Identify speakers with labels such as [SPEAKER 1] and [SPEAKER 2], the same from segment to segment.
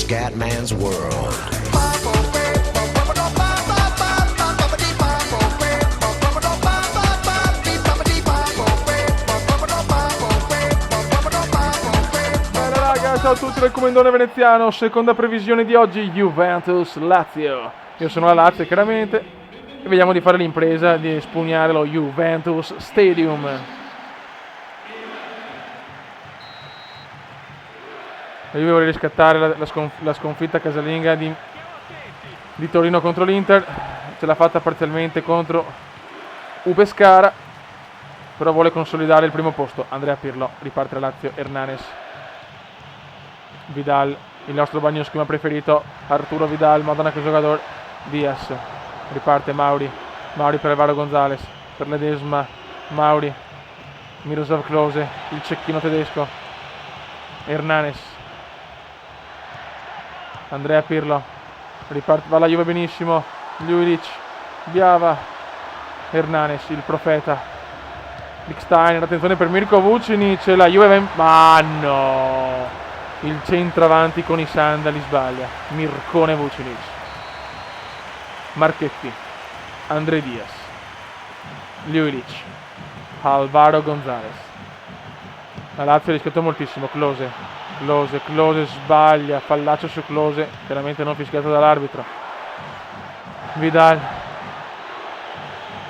[SPEAKER 1] Scatman's World.
[SPEAKER 2] Ciao a tutti dal Comendone Veneziano, seconda previsione di oggi, Juventus-Lazio. Io sono la Lazio chiaramente e vediamo di fare l'impresa di espugnare lo Juventus Stadium. La Juve vuole riscattare la sconfitta casalinga di Torino contro l'Inter, ce l'ha fatta parzialmente contro Pescara, però vuole consolidare il primo posto. Andrea Pirlo, riparte la Lazio, Hernanes, Vidal, il nostro bagnoschiuma preferito, Arturo Vidal, madonna che giocatore, Diaz, riparte Mauri per Alvaro Gonzalez, per Ledesma, Mauri, Miroslav Klose, il cecchino tedesco, Hernanes, Andrea Pirlo, riparte, va la Juve benissimo, Ljuric, Biava, Hernanes, il profeta, Lichtsteiner, attenzione per Mirko Vucinic, la Juve ma no! Il centravanti con i sandali sbaglia. Mircone Vucinic, Marchetti, André Diaz, Ljuric, Alvaro Gonzalez. La Lazio rischiato moltissimo. Klose sbaglia, fallaccio su Klose, chiaramente non fischiato dall'arbitro. Vidal,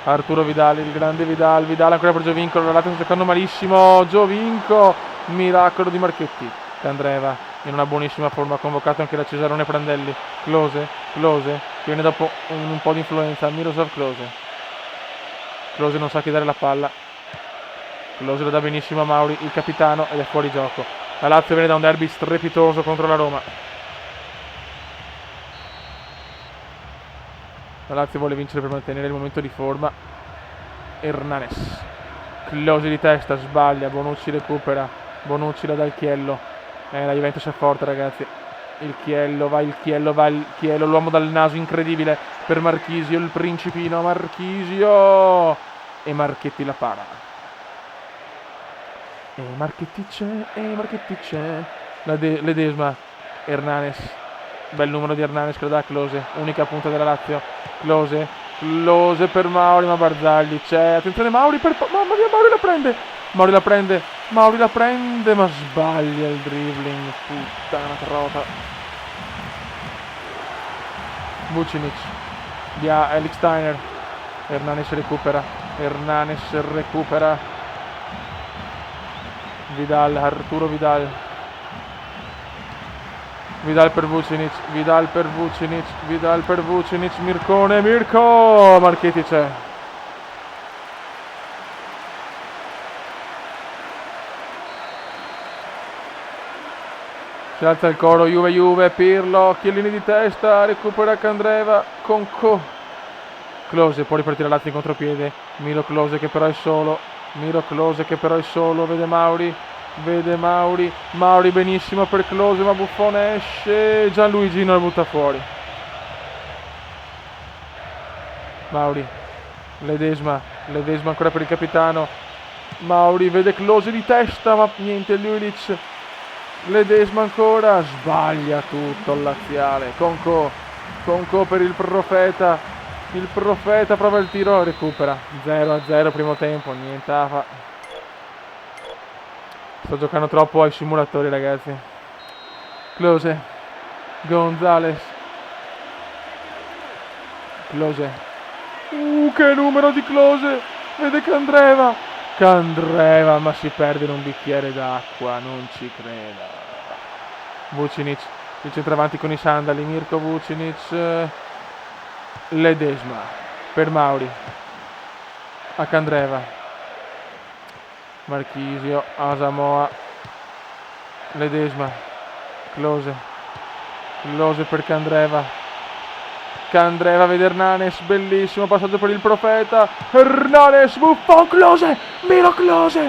[SPEAKER 2] Arturo Vidal, il grande Vidal ancora per Giovinco. La Lazio sta giocando malissimo. Giovinco, miracolo di Marchetti. Candreva in una buonissima forma, convocato anche da Cesarone Prandelli. Klose che viene dopo un po' di influenza. Miroslav Klose non sa chi dare la palla. Klose lo dà benissimo a Mauri, il capitano, ed è fuori gioco. La Lazio viene da un derby strepitoso contro la Roma. La Lazio vuole vincere per mantenere il momento di forma. Hernanes, Klose di testa, sbaglia, Bonucci recupera, Bonucci la dà al Chiello. La Juventus è forte, ragazzi. Il Chiello, l'uomo dal naso incredibile per Marchisio, il principino Marchisio, e Marchetti la para. E Marchetti c'è. Ledesma, Hernanes, bel numero di Hernanes che lo dà a Klose, unica punta della Lazio. Klose per Mauri, ma Barzagli c'è. Attenzione Mauri mamma mia, Mauri la prende, ma sbaglia il dribbling, puttana trota. Vucinic, Lichtsteiner, Hernanes recupera, Vidal, Arturo Vidal per Vucinic, Mirko, Marchetti c'è. Si alza il coro, Juve, Pirlo, Chiellini di testa, recupera Candreva, Klose, può ripartire la Lazio in contropiede, Miro Klose che però è solo, vede Mauri benissimo per Klose, ma Buffon esce, Gianluigi non la butta fuori. Mauri, Ledesma ancora per il capitano, Mauri vede Klose di testa, ma niente, Ljuric. Ledesma ancora, sbaglia tutto il laziale. Conco per il profeta, prova il tiro, recupera. 0-0 primo tempo, niente fa. Sto giocando troppo ai simulatori, ragazzi. Klose, Gonzalez, che numero di Klose, vede Candreva, ma si perde in un bicchiere d'acqua, non ci credo. Vucinic, il centravanti con i sandali, Mirko Vucinic, Ledesma per Mauri, a Candreva, Marchisio, Asamoah, Ledesma, Klose per Candreva vede Hernanes, bellissimo passaggio per il profeta, Hernanes, Buffon, Klose, Miro Klose,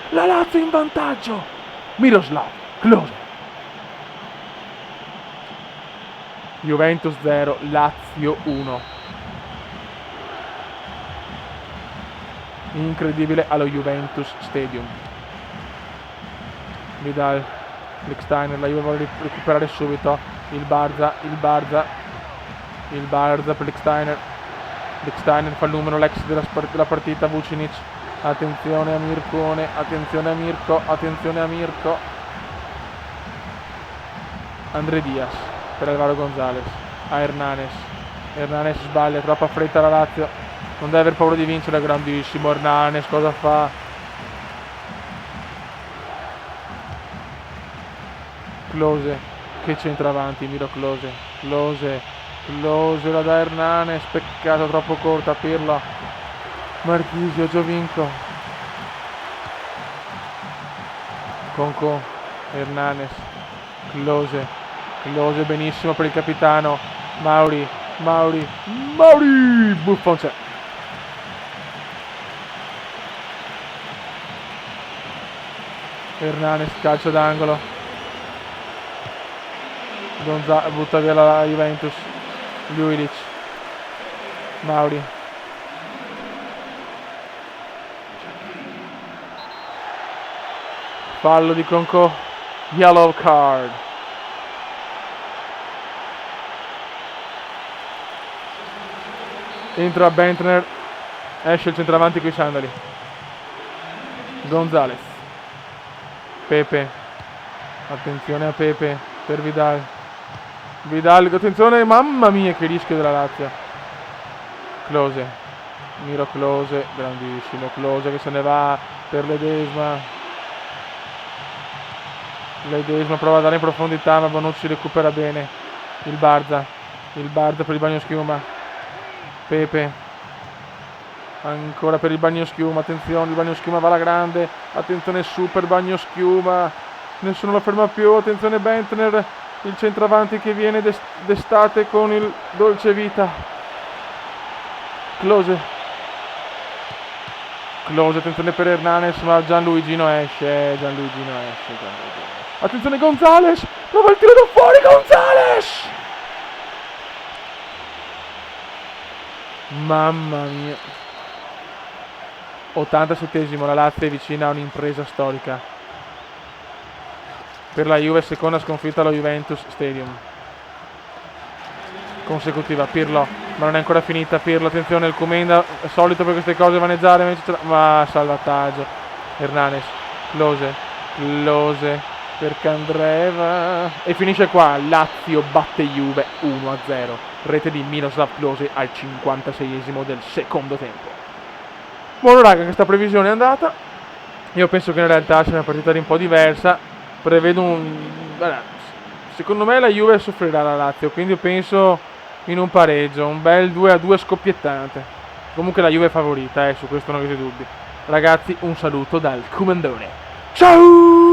[SPEAKER 2] la Lazio in vantaggio, Miroslav Klose. Juventus 0, Lazio 1. Incredibile allo Juventus Stadium. Vidal, Lichtsteiner, la Juve vuole recuperare subito. Il Barza per Lichtsteiner. Lichtsteiner fa il numero, l'ex della partita, Vucinic. Attenzione a Mircone, attenzione a Mirko. André Diaz per Alvaro Gonzalez. A Hernanes. Hernanes sbaglia, troppa fretta la Lazio. Non deve aver paura di vincere, grandissimo Hernanes, cosa fa? Klose, che c'entra avanti, Miro Klose la da Hernanes, peccato, troppo corta, Pirlo, Marchisio, Giovinco, Conco, Hernanes, Klose benissimo per il capitano, Mauri, Buffon c'è. Hernanes, calcio d'angolo. Butta via la Juventus. Ljubicic, Mauri, fallo di Conco, yellow card. Entra Bentner, esce il centravanti coi sandali. Gonzalez, Pepe, attenzione a Pepe per Vidal, attenzione, mamma mia che rischio della Lazio. Klose, Miro Klose, grandissimo Klose che se ne va per Ledesma prova a dare in profondità, ma Bonucci recupera bene. Il Barza per il bagnoschiuma. Pepe ancora per il bagnoschiuma, attenzione, il bagnoschiuma va alla grande, attenzione, super bagnoschiuma, nessuno lo ferma più, attenzione Bentner, il centravanti che viene d'estate con il dolce vita. Klose, attenzione per Hernanes, ma Gianluigino esce. Attenzione Gonzalez, prova il tiro da fuori, Gonzalez! Mamma mia. 87esimo, la Lazio è vicina a un'impresa storica. Per la Juve, seconda sconfitta allo Juventus Stadium consecutiva. Pirlo, ma non è ancora finita. Pirlo, attenzione, il Comenda è solito per queste cose vaneggiare, ma salvataggio. Hernanes, Klose per Candreva e finisce qua. Lazio batte Juve 1-0, rete di Miroslav Klose al 56esimo del secondo tempo. Buono raga, questa previsione è andata. Io penso che in realtà sia una partita un po' diversa. Prevedo secondo me la Juve soffrirà la Lazio, quindi io penso in un pareggio, un bel 2-2 scoppiettante. Comunque la Juve è favorita, su questo non avete dubbi. Ragazzi, un saluto dal Comandone. Ciao!